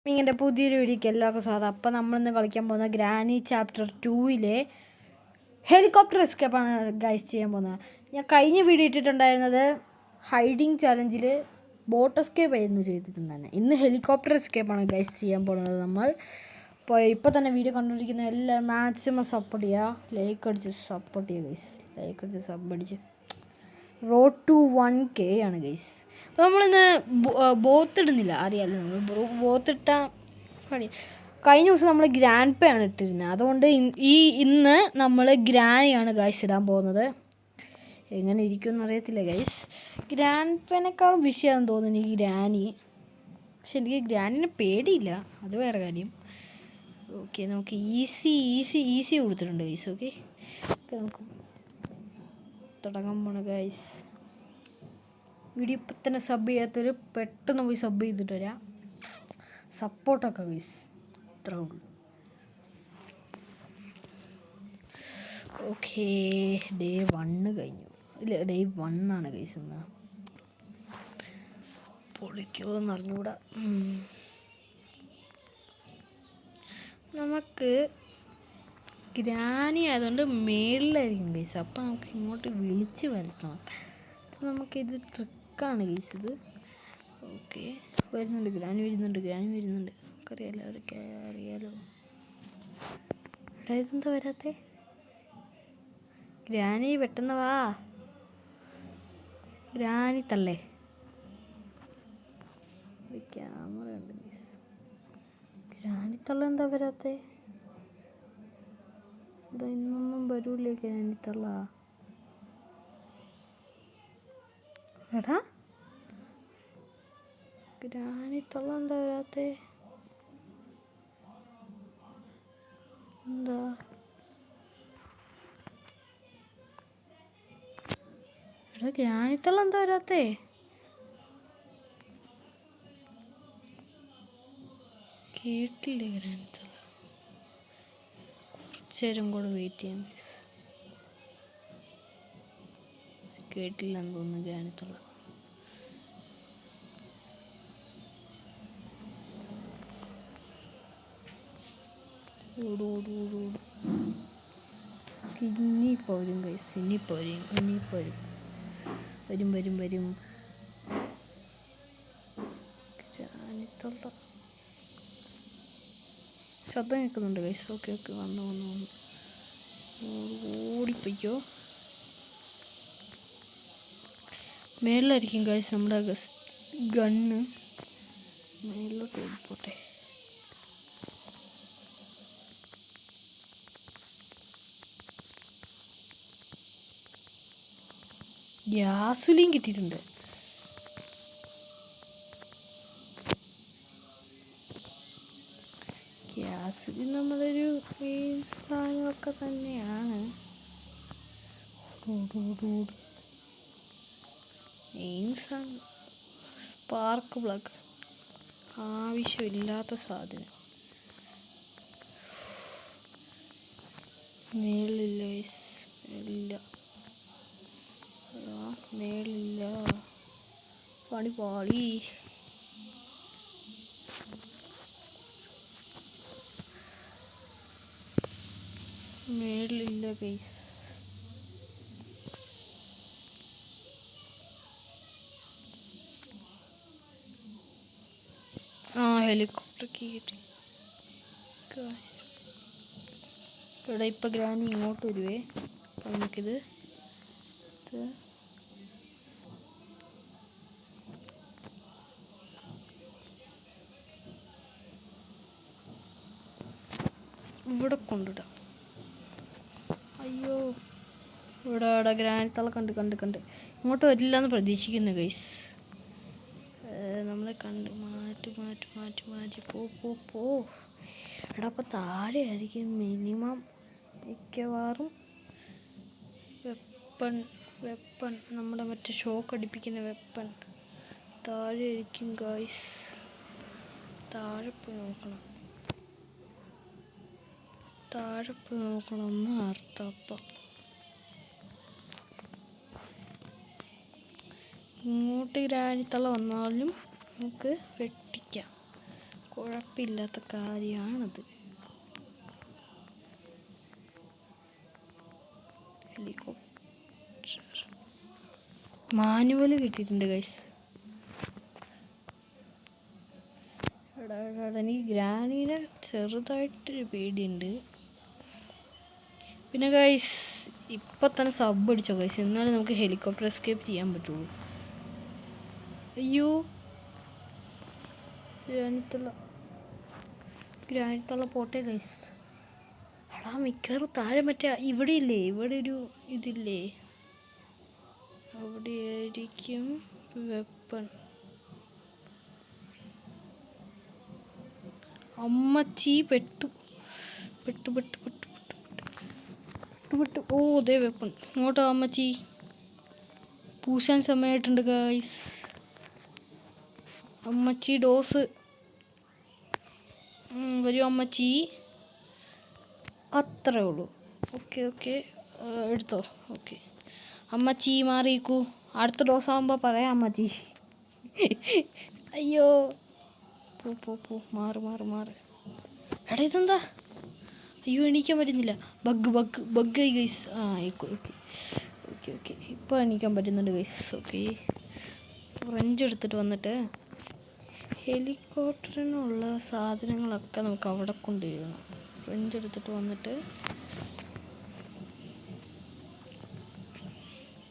ഇങ്ങനെ പുതിയൊരു വീഡിയോക്ക് എല്ലാവർക്കും സ്വാഗതം. അപ്പോൾ നമ്മളിന്ന് കളിക്കാൻ പോകുന്ന ഗ്രാനി ചാപ്റ്റർ 2-ലെ ഹെലികോപ്റ്റർ എസ്കേപ്പാണ് ഗൈസ് ചെയ്യാൻ പോകുന്നത്. ഞാൻ കഴിഞ്ഞ വീഡിയോ ഇട്ടിട്ടുണ്ടായിരുന്നത് ഹൈഡിങ് ചാലഞ്ചിൽ ബോട്ട് എസ്കേപ്പ് ആയിരുന്നു ചെയ്തിട്ടുണ്ടായിരുന്നത്. ഇന്ന് ഹെലികോപ്റ്റർ എസ്കേപ്പാണ് ഗൈസ് ചെയ്യാൻ പോകുന്നത് നമ്മൾ. അപ്പോൾ ഇപ്പോൾ തന്നെ വീഡിയോ കണ്ടുകൊണ്ടിരിക്കുന്ന എല്ലാവരും മാക്സിമം സപ്പോർട്ട് ചെയ്യുക, ലൈക്ക് അടിച്ച് സപ്പോർട്ട് ചെയ്യുക ഗൈസ്. ലൈക്ക് അടിച്ച് സബ് അടിച്ച് റോഡ് ടു 1K ആണ് ഗൈസ്. അപ്പോൾ നമ്മളിന്ന് ബോത്ത് ഇടുന്നില്ല, അറിയാമല്ലോ. നമ്മൾ ബോത്ത് ഇട്ടാൽ പണി. കഴിഞ്ഞ ദിവസം നമ്മൾ ഗ്രാൻഡ് പേ ആണ് ഇട്ടിരുന്നത്, അതുകൊണ്ട് ഇന്ന് നമ്മൾ ഗ്രാനിയാണ് ഗൈസ് ഇടാൻ പോകുന്നത്. എങ്ങനെ ഇരിക്കുമെന്ന് അറിയത്തില്ല ഗൈസ്. ഗ്രാൻഡ് പേനേക്കാളും വിഷയമാണെന്ന് തോന്നുന്നു എനിക്ക് ഗ്രാനി. പക്ഷെ എനിക്ക് ഗ്രാനിനെ പേടിയില്ല, അത് വേറെ കാര്യം. ഓക്കെ, നമുക്ക് ഈസി കൊടുത്തിട്ടുണ്ട് ഗൈസ്. ഓക്കെ, നമുക്ക് തുടങ്ങാൻ പോണ ഗൈസ്. വീഡിയോ ഇപ്പം തന്നെ സബ് ചെയ്യാത്തൊരു പെട്ടെന്ന് പോയി സബ് ചെയ്തിട്ട് വരാം. സപ്പോർട്ടൊക്കെ ഗൈസ്, ഇത്രേ ഉള്ളൂ. ഓക്കെ, ഡേ 1 കഴിഞ്ഞു. ഇല്ല, ഡേ 1 ആണ് ഗൈസ്. എന്നാ പൊളിക്കുമോ എന്ന് അറിഞ്ഞുകൂടാ. നമുക്ക് ഗ്രാനി ആയതുകൊണ്ട് മേളിലായിരിക്കും ഗൈസ്. അപ്പം നമുക്ക് ഇങ്ങോട്ട് വിളിച്ച് വരുത്തണം. നമുക്കിത് ട്രിക്കാണ് ഗൈസ് ഇത്. ഓക്കെ, വരുന്നുണ്ട് ഗ്രാനി വരുന്നുണ്ട്. നമുക്കറിയാലോ, അതൊക്കെ അറിയാലോ. എടാ, ഇതെന്താ വരാത്തെ? ഗ്രാനി പെട്ടെന്ന് വാ. ഗ്രാനി തള്ളേ, ക്യാമറ ഉണ്ട് ഗൈസ്. ഗ്രാനി തള്ള എന്താ വരാത്തെ? ഇവിടെ ഇന്നൊന്നും വരൂലേ ഗ്രാനി തള്ള? എടാ, ഗ്രാനിത്തുള്ള എന്താ വരാത്തെ? എന്താ എടാ, ഗ്രാനിത്തുള്ള എന്താ വരാത്തെ? കേട്ടില്ലേ ഗ്രാനിത്തുള്ള? കുറച്ചേരം കൂടെ വെയിറ്റ് ചെയ്യാം. കേട്ടില്ലെന്ന് തോന്നുന്നു ഗ്രാനിത്തുള്ള. ഇനി പോരും ഗൈസ്, ഇനി പോരും. വരും. ഗ്രാനിത്തുള്ള ശബ്ദം കേൾക്കുന്നുണ്ട് ഗൈസ്. ഓക്കെ, വന്നു. ഓടിപ്പോയിക്കോ. മേളിലായിരിക്കും ഗൈസ് നമ്മുടെ ഗണ്ണ്. മേളിലോട്ട് ഓടിപ്പോട്ടെ. ഗ്യാസുലിയും കിട്ടിയിട്ടുണ്ട്. ഗ്യാസുലി നമ്മളൊരു മെയിൻ സാധനമൊക്കെ തന്നെയാണ്. മെയിൻ സാധനം സ്പാർക്ക് പ്ലഗ്, ആവശ്യമില്ലാത്ത സാധനം. മേളില്ല, പണി പാളി. മേളില്ല ഗൈസ്. ഹെലികോപ്റ്റർ കിട്ടി. ഇവിടെ ഇപ്പം ഗ്രാനി ഇങ്ങോട്ട് വരുവേ. അപ്പം നമുക്കിത് ഇവിടെ കൊണ്ടിടാം. അയ്യോ, ഇവിടെ ഗ്രാനിത്തള കണ്ട് ഇങ്ങോട്ട് വരില്ല എന്ന് പ്രതീക്ഷിക്കുന്നു ഗൈസ്. നമ്മളെ കണ്ട് മാറ്റി പോ. എടാ, അപ്പം താഴെ ആയിരിക്കും മിനിമം മിക്കവാറും വെപ്പൺ നമ്മുടെ മറ്റേ ഷോക്ക് അടിപ്പിക്കുന്ന വെപ്പൺ താഴെ ആയിരിക്കും ഗൈസ്. താഴെ പോയി നോക്കണം എന്ന് അർത്ഥം. അപ്പം ഇങ്ങോട്ട് ഗ്രാനിത്തള വന്നാലും നമുക്ക് വെട്ടിക്കാം. കുഴപ്പമില്ലാത്ത കാര്യമാണത്. ഹെലികോപ്റ്റർ മാനുവൽ കിട്ടിയിട്ടുണ്ട് ഗൈസ്. എനിക്ക് ഗ്രാനീനെ ചെറുതായിട്ടൊരു പേടിയുണ്ട്. പിന്നെ ഗൈസ് ഇപ്പം തന്നെ സബ് അടിച്ചോ ഗൈസ്, എന്നാലും നമുക്ക് ഹെലികോപ്റ്റർ എസ്കേപ്പ് ചെയ്യാൻ പറ്റുള്ളൂ. അയ്യോ ഗ്രാനിത്തുള്ള പോട്ടെ ഗൈസ്. എടാ മിക്കവാറും താഴെ മറ്റേ ഇവിടെ ഇല്ലേ, ഇവിടെ ഒരു ഇതില്ലേ, അവിടെ ആയിരിക്കും വെപ്പൺ. അമ്മച്ചി പെട്ടു പെട്ടു പെട്ടു പെട്ടു പെട്ടു പെട്ടു. ഓ അതേ വെപ്പൺ. ഇങ്ങോട്ടോ അമ്മച്ചി, പൂശാൻ സമയമായിട്ടുണ്ട് ഗൈസ്. അമ്മച്ചി ഡോസ് വരൂ അമ്മച്ചി. അത്രേ ഉള്ളൂ. ഓക്കെ എടുത്തോ. ഓക്കെ അമ്മച്ചി മാറിയിക്കൂ, അടുത്ത ഡോസ് ആകുമ്പോൾ പറയാം അമ്മച്ചി. അയ്യോ പോ മാറ്. എടാ ഇതെന്താ? അയ്യോ എണീക്കാൻ പറ്റുന്നില്ല. Bug guys. ഓക്കെ ഇപ്പോൾ എണീക്കാൻ പറ്റുന്നുണ്ട് ഗൈസ്. ഓക്കെ റെഞ്ച് എടുത്തിട്ട് വന്നിട്ട് ഹെലികോപ്റ്ററിനുള്ള സാധനങ്ങളൊക്കെ നമുക്ക് അവിടെ കൊണ്ടുവരണം. റെഞ്ച് എടുത്തിട്ട് വന്നിട്ട്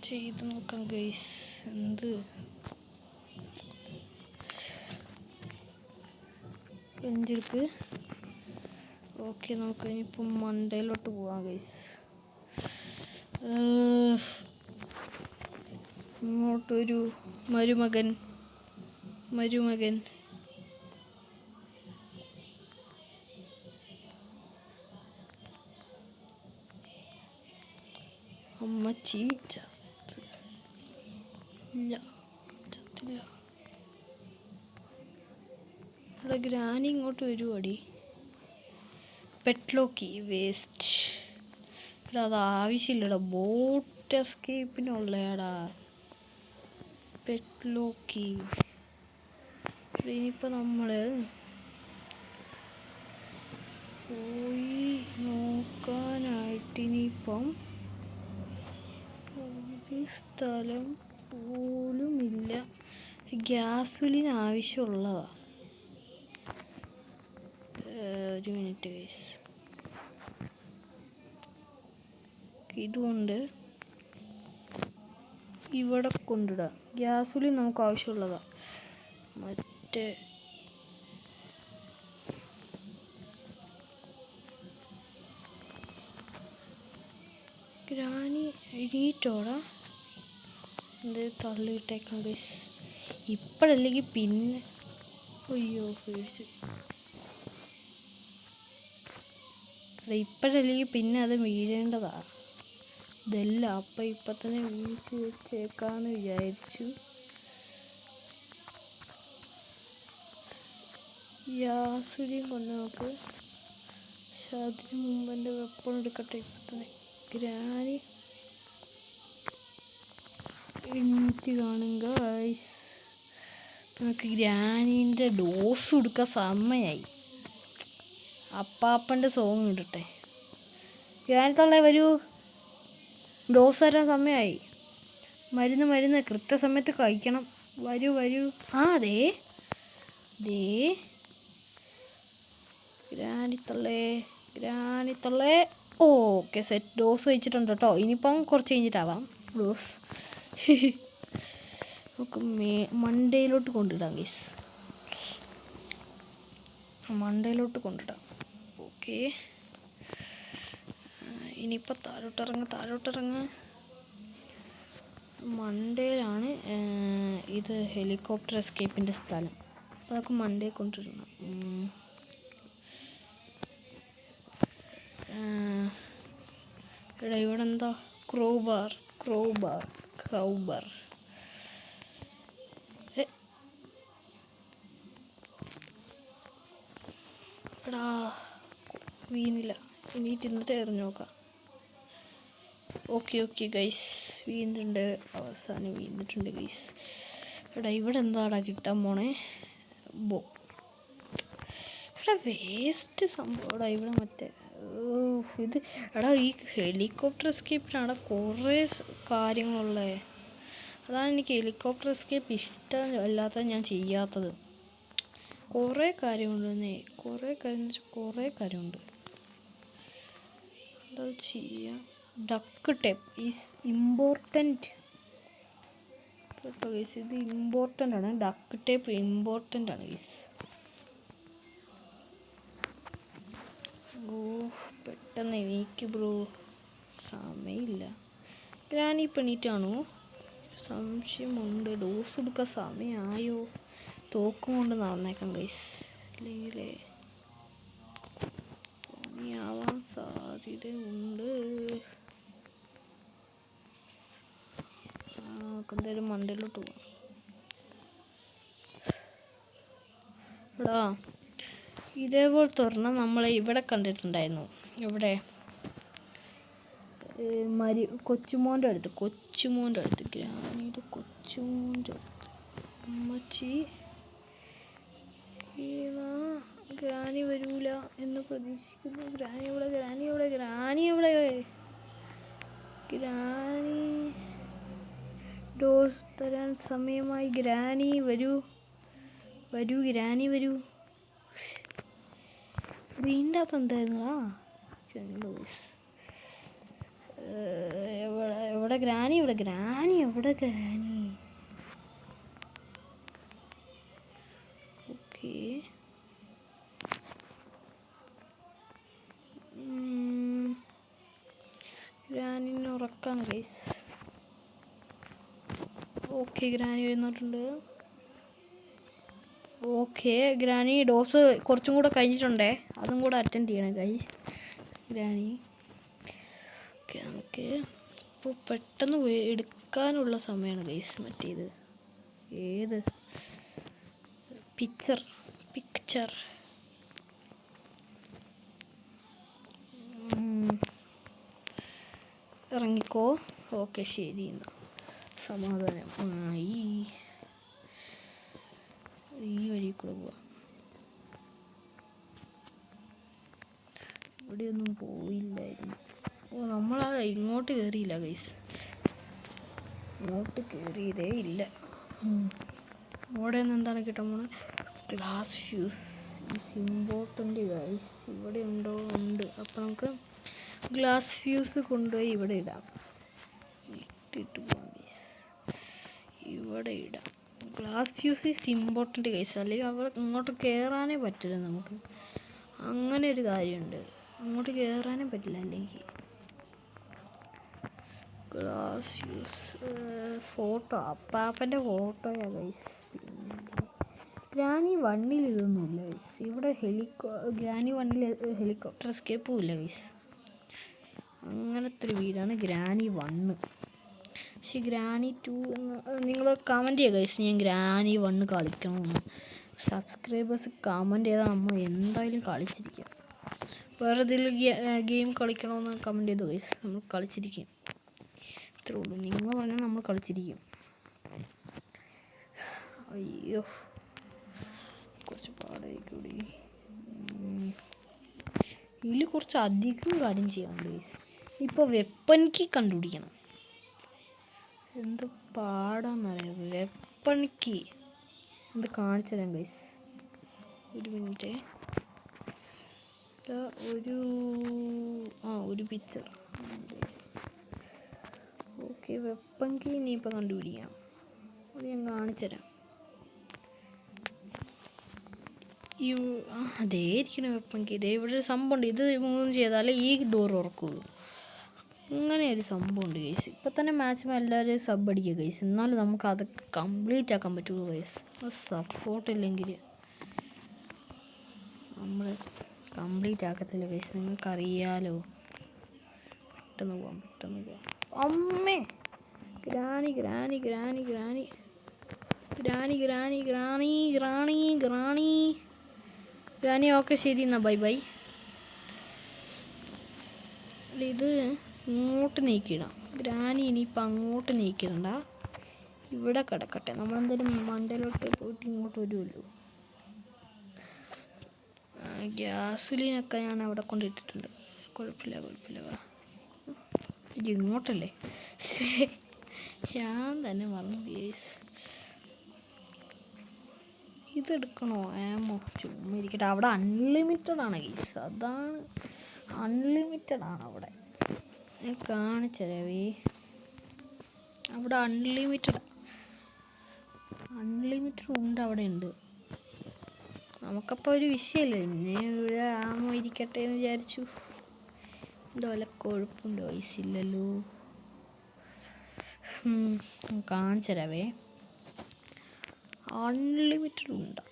ചെയ്ത് നോക്കാം ഗൈസ്. എന്ത് റെഞ്ചെടുക്ക്. ഓക്കെ നമുക്ക് ഇനിയിപ്പം മണ്ടയിലോട്ട് പോവാം ഗൈസ്. ഇങ്ങോട്ടൊരു മരുമകൻ അമ്മച്ചി ചത്തില്ല. ഇവിടെ ഗ്രാനി ഇങ്ങോട്ട് വരുവാടി. പെട്ലോക്കി വേസ്റ്റ്. എടാ അത് ആവശ്യമില്ലടാ, ബോട്ട് എസ്കേപ്പിനുള്ളടാ പെട്ലോക്കി. ഇനിയിപ്പോൾ നമ്മൾ പോയി നോക്കാനായിട്ട് ഇനിയിപ്പം ഒരു സ്ഥലം പോലുമില്ല. ഗ്യാസുലിന് ആവശ്യമുള്ളതാ. ഒരു മിനിറ്റ് ഗൈസ്, ഇതുകൊണ്ട് ഇവിടെ കൊണ്ടിടാം. ഗ്യാസുലിൻ നമുക്ക് ആവശ്യമുള്ളതാ. മറ്റേ ഗ്രാനി എഴുതിയിട്ടോടാ, എന്ത് തള്ളിയിട്ടേക്കാം ഗൈസ്. ഇപ്പോഴല്ലെങ്കിൽ പിന്നെ അയ്യോ പേടിച്ചു. ഇപ്പോഴല്ലെങ്കിൽ പിന്നെ അത് വീഴേണ്ടതാ. ഇതല്ല അപ്പം ഇപ്പം തന്നെ വീഴ്ച വെച്ചേക്കാന്ന് വിചാരിച്ചു. ഗ്യാസുലിൻ കൊണ്ട് നമുക്ക്, പക്ഷെ അതിന് മുമ്പ് എൻ്റെ വെപ്പൺ എടുക്കട്ടെ. ഇപ്പം തന്നെ ഗ്രാനി എണീറ്റ് കാണും ഗൈസ്. നമുക്ക് ഗ്രാനീൻ്റെ ഡോസ് കൊടുക്കാൻ സമയമായി. അപ്പാപ്പൻ്റെ സോങ് ഇടട്ടെ. ഗ്രാനിത്തുള്ള വരൂ, ഡോസ് തരാൻ സമയമായി. മരുന്ന് കൃത്യസമയത്ത് കഴിക്കണം. വരൂ. ആ ദേ ഗ്രാനിത്തുള്ളേ. Okay set. ഡോസ് കഴിച്ചിട്ടുണ്ട് കേട്ടോ. ഇനിയിപ്പം കുറച്ച് കഴിഞ്ഞിട്ടാവാം ഡോസ്. നമുക്ക് മണ്ടയിലോട്ട് കൊണ്ടിടാം ഗൈസ്. മണ്ടയിലോട്ട് കൊണ്ടിടാം. ഓക്കെ ഇനിയിപ്പോൾ താഴോട്ടിറങ്ങ്. മണ്ടയിലാണ് ഇത് ഹെലികോപ്റ്റർ എസ്കേപ്പിൻ്റെ സ്ഥലം. അപ്പോൾ നമുക്ക് മണ്ടയിൽ കൊണ്ടിടണം. എടാ ഇവിടെ എന്താ? ക്രൗബാർ. എടാ വീണില്ല. ഇനി തിന്നിട്ട് എറിഞ്ഞു നോക്കാം. ഓക്കെ ഗൈസ് വീണിട്ടുണ്ട്. അവസാനം വീണിട്ടുണ്ട് ഗൈസ്. എടാ ഇവിടെ എന്താടാ കിട്ടാൻ പോണേ? എടാ വേസ്റ്റ് സംഭവം ഇവിടെ മറ്റേ ഇത്. എടാ ഈ ഹെലികോപ്റ്റർ എസ്കേപ്പിനാണ് കുറേ കാര്യങ്ങളുള്ളത്. അതാണ് എനിക്ക് ഹെലികോപ്റ്റർ എസ്കേപ്പ് ഇഷ്ടമല്ലാത്തത്, ഞാൻ ചെയ്യാത്തത്. കുറേ കാര്യമുണ്ടെന്നേ, കുറേ കാര്യമുണ്ട്. എന്താ ചെയ്യാം? ഡക്ക് ടേപ്പ് ഈസ് ഇമ്പോർട്ടൻറ്റ് കേട്ടോ ഗൈസ്. ഇത് ഇമ്പോർട്ടൻ്റ് ആണ്. ഡക്ക് ടേപ്പ് ഇമ്പോർട്ടൻ്റ് ആണ് ഗൈസ്. പെട്ടെന്ന് എനിക്ക് ബ്രോ സമയമില്ല. ഗ്രാനി പണിയിട്ടാണോ? സംശയമുണ്ട്. ഡോസ് കൊടുക്കാൻ സമയമായോ? തോക്കും കൊണ്ട് നടന്നേക്കാം ഗൈസ്, അല്ലെങ്കിൽ പണിയാവാൻ സാധ്യതയുണ്ട്. എന്തായാലും മണ്ടയിലോട്ട് പോവാം. എടാ ഇതേപോലത്തെ ഒരെണ്ണം നമ്മൾ ഇവിടെ കണ്ടിട്ടുണ്ടായിരുന്നു. ഇവിടെ കൊച്ചുമോൻ്റെ അടുത്ത് ഗ്രാനിയുടെ കൊച്ചുമോൻ്റെ അടുത്ത് അമ്മച്ചി ഗ്രാനി വരൂല എന്ന് പ്രതീക്ഷിക്കുന്നു. ഗ്രാനി ഡോസ് തരാൻ സമയമായി. ഗ്രാനി വരൂ. ഗ്രാനി വരൂ. വീണ്ടും അപ്പം എന്തായിരുന്നാ? എവിടെ ഗ്രാനി? ഓക്കെ, ഗ്രാനിനെ ഉറക്കാം ഗൈസ്. ഓക്കെ, ഗ്രാനി വരുന്നിട്ടുണ്ട്. ഓക്കെ, ഗ്രാനി ഡോസ് കുറച്ചും കൂടെ കഴിഞ്ഞിട്ടുണ്ടേ, അതും കൂടെ അറ്റൻഡ് ചെയ്യണം ഗൈസ്. ഗ്രാനി ഓക്കെ, നമുക്ക് ഇപ്പോൾ പെട്ടെന്ന് എടുക്കാനുള്ള സമയമാണ് ഗൈസ്. മറ്റേത് ഏത് പിക്ചർ ഇറങ്ങിക്കോ. ഓക്കെ, ശരി, എന്നാൽ സമാധാനം. ഈ വഴി കൂടെ പോവാം. ഇവിടെയൊന്നും പോയില്ലായിരുന്നു. നമ്മളാ ഇങ്ങോട്ട് കയറിയില്ല ഗൈസ്, ഇങ്ങോട്ട് കയറിയതേ ഇല്ല. ഇവിടെ നിന്ന് എന്താണ് കിട്ടാൻ പോകുന്നത്? Glass fuse is important guys. ഇവിടെ ഉണ്ട്. അപ്പോൾ നമുക്ക് ഗ്ലാസ് ഫ്യൂസ് കൊണ്ടുപോയി ഇവിടെ ഇടാം. ഇട്ടിട്ട് പോകാം ഗൈസ്, ഇവിടെ ഇടാം. Glass fuse is important guys. അല്ലെങ്കിൽ അവിടെ ഇങ്ങോട്ട് കയറാനേ പറ്റില്ല നമുക്ക്. അങ്ങനെ ഒരു കാര്യമുണ്ട്, അങ്ങോട്ട് കയറാനേ പറ്റില്ല അല്ലെങ്കിൽ. ഗ്ലാസ് ഫ്യൂസ് ഫോട്ടോ, അപ്പാപ്പൻ്റെ ഫോട്ടോയാ ഗൈസ്. പിന്നെ ഗ്രാനി 1 ഇതൊന്നുമില്ല ഗൈസ്. ഇവിടെ ഗ്രാനി 1 ഹെലികോപ്റ്റർ എസ്കേപ്പും ഇല്ല ഗൈസ്. അങ്ങനത്തെ ഒരു വീടാണ് ഗ്രാനി 1. പക്ഷേ ഗ്രാനി 2 നിങ്ങൾ കമൻറ്റ് ചെയ്യുക ഗൈസ്, ഞാൻ ഗ്രാനി 1 കളിക്കണമെന്ന്. സബ്സ്ക്രൈബേഴ്സ് കമൻറ്റ് ചെയ്താൽ നമ്മൾ എന്തായാലും കളിച്ചിരിക്കും. വേറെ എന്തെങ്കിലും ഗെയിം കളിക്കണമെന്ന് കമൻറ്റ് ചെയ്തു ഗൈസ്, നമ്മൾ കളിച്ചിരിക്കും. ഇത്രേ ഉള്ളൂ. നിങ്ങൾ പറഞ്ഞാൽ നമ്മൾ കളിച്ചിരിക്കും. അയ്യോ, കുറച്ച് പാടായിക്കൂടി. ഇതിൽ കുറച്ച് അധികം കാര്യം ചെയ്യാനുണ്ട് ഗൈസ്. ഇപ്പോൾ വെപ്പൺ കീ കണ്ടുപിടിക്കണം. എന്ത് പാടാന്നറിയാം. വെപ്പൺ കീ എന്ത് കാണിച്ചു തരാം ഗൈസ്. ഒരു മിനിറ്റ്. ഒരു പിക്ചർ. ഓക്കെ, വെപ്പൺ കീ ഇനിയിപ്പോൾ കണ്ടുപിടിക്കാം. അത് ഞാൻ കാണിച്ചു തരാം. അതേ ഇരിക്കുന്ന വെപ്പൺ കീ. ഇതേ ഇവിടെ ഒരു സംഭവമുണ്ട്. ഇത് 3 ചെയ്താലേ ഈ ഡോർ ഉറക്കുള്ളൂ. അങ്ങനെ ഒരു സംഭവമുണ്ട് ഗൈസ്. ഇപ്പം തന്നെ മാക്സിമം എല്ലാവരും സബ് അടിക്കുക ഗൈസ്, എന്നാലും നമുക്ക് അതൊക്കെ കംപ്ലീറ്റ് ആക്കാൻ പറ്റുള്ളൂ ഗൈസ്. സപ്പോർട്ടില്ലെങ്കിൽ നമ്മൾ കംപ്ലീറ്റ് ആക്കത്തില്ല ഗൈസ്, നിങ്ങൾക്കറിയാലോ. പെട്ടെന്ന് പോവാം. അമ്മേ, ഗ്രാനി. ഓക്കെ, ശരി എന്നാൽ ബൈ. ഇത് ഇങ്ങോട്ട് നീക്കിയിടാം. ഗ്രാനി ഇനിയിപ്പോൾ അങ്ങോട്ട് നീക്കിടണ്ട, ഇവിടെ കിടക്കട്ടെ. നമ്മളെന്തായാലും മണ്ടയിലോട്ട് പോയിട്ട് ഇങ്ങോട്ട് വരുമല്ലോ. ഗ്യാസുലിനൊക്കെ ഞാൻ അവിടെ കൊണ്ടിട്ടിട്ടുണ്ട്. കുഴപ്പമില്ല. ഇത് ഇങ്ങോട്ടല്ലേ? ഞാൻ തന്നെ മറന്നു ഗൈസ്. ഇതെടുക്കണോ? ആമോ ചുമ്മാ ഇരിക്കട്ടെ. അവിടെ അൺലിമിറ്റഡ് ആണ് ഗൈസ്. അതാണ്, അൺലിമിറ്റഡ് ആണ് അവിടെ. ഞാൻ കാണിച്ചരവേ, അവിടെ അൺലിമിറ്റഡ് ഉണ്ട്, അവിടെ ഉണ്ട്. നമുക്കപ്പോൾ ഒരു വിഷയമില്ല. പിന്നെ ഇവിടെ ആമോ ഇരിക്കട്ടെ എന്ന് വിചാരിച്ചു. ഇതുപോലെ കൊഴുപ്പുണ്ട് ഗൈസ്. ഇല്ലല്ലോ, കാണിച്ചരവേ. അൺലിമിറ്റഡ് ഉണ്ട്.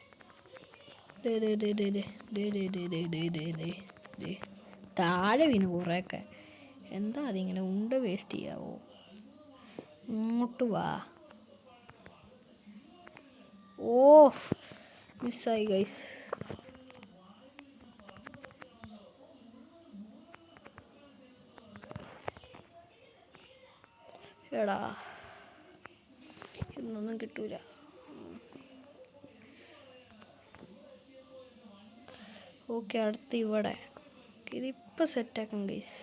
താഴെ വീണ് കുറേയൊക്കെ. എന്താ അതിങ്ങനെ ഉണ്ട വേസ്റ്റ് ചെയ്യാവോ? ഇങ്ങോട്ട് വാ. ഓ, മിസ്സായി ഗൈസ്. എടാ, ഇന്നൊന്നും കിട്ടൂല. ഓക്കെ, അടുത്ത് ഇവിടെ. ഇതിപ്പോൾ സെറ്റാക്കാം ഗൈസ്.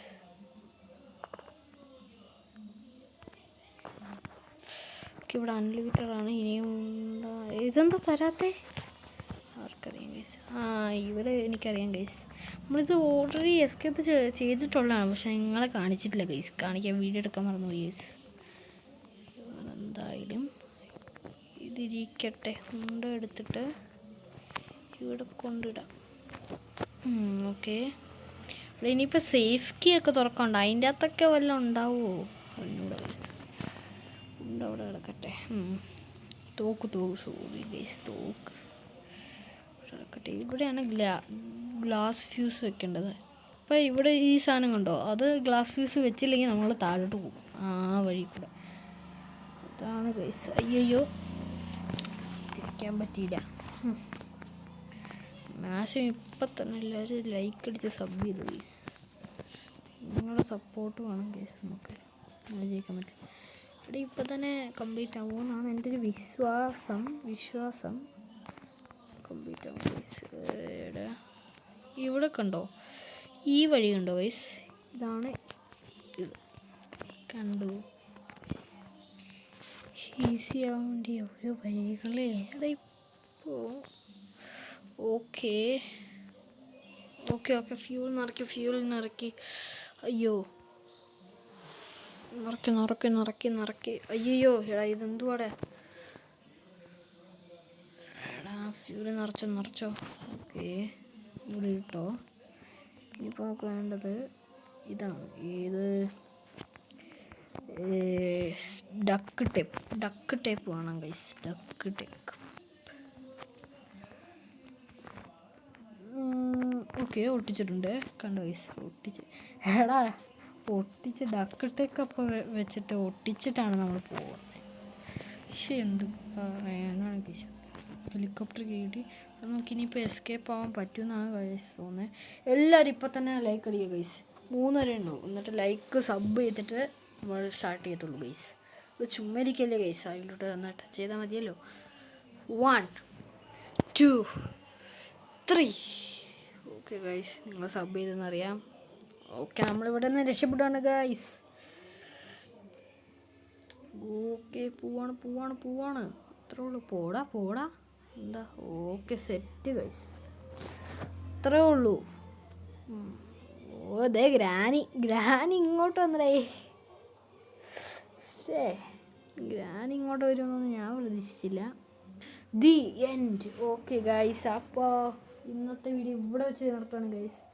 ഇവിടെ അൺലിമിറ്റഡ് ആണ്. ഇനിയും ഇതെന്താ തരാത്തേ? ആർക്കറിയാം ഗൈസ്. ഇവിടെ എനിക്കറിയാം ഗൈസ്. നമ്മളിത് ഓൾറെഡി എസ്കേപ്പ് ചെയ്തിട്ടുള്ളതാണ്, പക്ഷെ നിങ്ങളെ കാണിച്ചിട്ടില്ല ഗൈസ്. കാണിക്കാൻ വീഡിയോ എടുക്കാൻ മറന്നു ഗൈസ്. എന്തായാലും ഇതിരിക്കട്ടെ. എടുത്തിട്ട് ഇവിടെ കൊണ്ടിടാം. ഓക്കെ. ഇവിടെ ഇനിയിപ്പോൾ സേഫ് കീ ഒക്കെ തുറക്കണ്ട. അതിൻ്റെ അകത്തൊക്കെ വല്ലതും ഉണ്ടാവുമോ? എന്നോട് ഗൈസ് അവിടെ കിടക്കട്ടെ. തോക്ക് സോറി ഗൈസ്, തോക്ക് കിടക്കട്ടെ. ഇവിടെയാണ് ഗ്ലാസ് ഫ്യൂസ് വെക്കേണ്ടത്. അപ്പോൾ ഇവിടെ ഈ സാധനം കണ്ടോ? അത് ഗ്ലാസ് ഫ്യൂസ് വെച്ചില്ലെങ്കിൽ നമ്മൾ താഴോട്ട് പോകും, ആ വഴി കൂടെ. അതാണ് ഗൈസ്. അയ്യോ, തിരിക്കാൻ പറ്റിയില്ല. മാക്സിമം ഇപ്പം തന്നെ എല്ലാവരും ലൈക്ക് അടിച്ച് സബ് ചെയ്തു ഗൈസ്. നിങ്ങളുടെ സപ്പോർട്ട് വേണം ഗൈസ്. നമുക്ക് ജയിക്കാൻ പറ്റും. ഇവിടെ ഇപ്പം തന്നെ കംപ്ലീറ്റ് ആവുമെന്നാണ് എൻ്റെ ഒരു വിശ്വാസം. കംപ്ലീറ്റ് ആവും ഗൈസ്. ഇവിടെ കണ്ടോ? ഈ വഴി കണ്ടോ ഗൈസ്? ഇതാണ് ഇത്. കണ്ടു. ഈസി ആവേണ്ട ഓരോ വഴികളെ. അവിടെ ഇപ്പോൾ ഓക്കെ. ഫ്യൂൽ നിറക്കി. അയ്യോ, നിറക്കി. അയ്യോ, എടാ ഇതെന്തുവാടെ? എടാ ഫ്യൂൽ നിറച്ചോ. ഓക്കെ, ഇവിടെ ഇട്ടോ. ഇനിയിപ്പോൾ നമുക്ക് വേണ്ടത് ഇതാണ്. ഏത്? ഡക്ക് ടേപ്പ് വേണം ഗൈസ്. Duck tape. ഓക്കെ, ഒട്ടിച്ചിട്ടുണ്ട്. കണ്ടോ ഗൈസ്? ഒട്ടിച്ച് ഡക്ക് ടേപ്പ് അപ്പോൾ വെച്ചിട്ട് ഒട്ടിച്ചിട്ടാണ് നമ്മൾ പോകുന്നത്. പക്ഷേ എന്ത് പറയാനാണ് ഗൈസ്. ഹെലികോപ്റ്റർ കയറ്റി നമുക്കിനിയിപ്പോൾ എസ്കേപ്പ് ആവാൻ പറ്റുമെന്നാണ് ഗൈസ് തോന്നുന്നത്. എല്ലാവരും ഇപ്പോൾ തന്നെ ലൈക്ക് അടിക്കുക ഗൈസ്. 3 വരെ ഉണ്ടോ? എന്നിട്ട് ലൈക്ക് സബ് ചെയ്തിട്ട് നമ്മൾ സ്റ്റാർട്ട് ചെയ്യത്തുള്ളൂ ഗൈസ്. ഇത് ചുമ്മാരിക്കല്ലേ ഗൈസ്? അതിലോട്ട് ടച്ച് ചെയ്താൽ മതിയല്ലോ. 1 2 3. ഓക്കെ ഗൈസ്, നിങ്ങൾ സബ് ചെയ്തെന്നറിയാം. ഓക്കെ, നമ്മളിവിടെ നിന്ന് രക്ഷപ്പെടുകയാണ് ഗൈസ്. ഓക്കെ, പോവാണ്. അത്രേ ഉള്ളൂ. പോടാ. എന്താ? Okay, set guys. അത്രേ ഉള്ളൂ. ഓ, ദേ ഗ്രാനി ഇങ്ങോട്ട് വന്നടേ. ഗ്രാനി ഇങ്ങോട്ട് വരുമെന്നൊന്നും ഞാൻ പ്രതീക്ഷിച്ചില്ല. The end. ഓക്കെ ഗൈസ്, അപ്പോൾ ഇന്നത്തെ വീഡിയോ ഇവിടെ വെച്ച് നിർത്തുകയാണ് ഗൈസ്.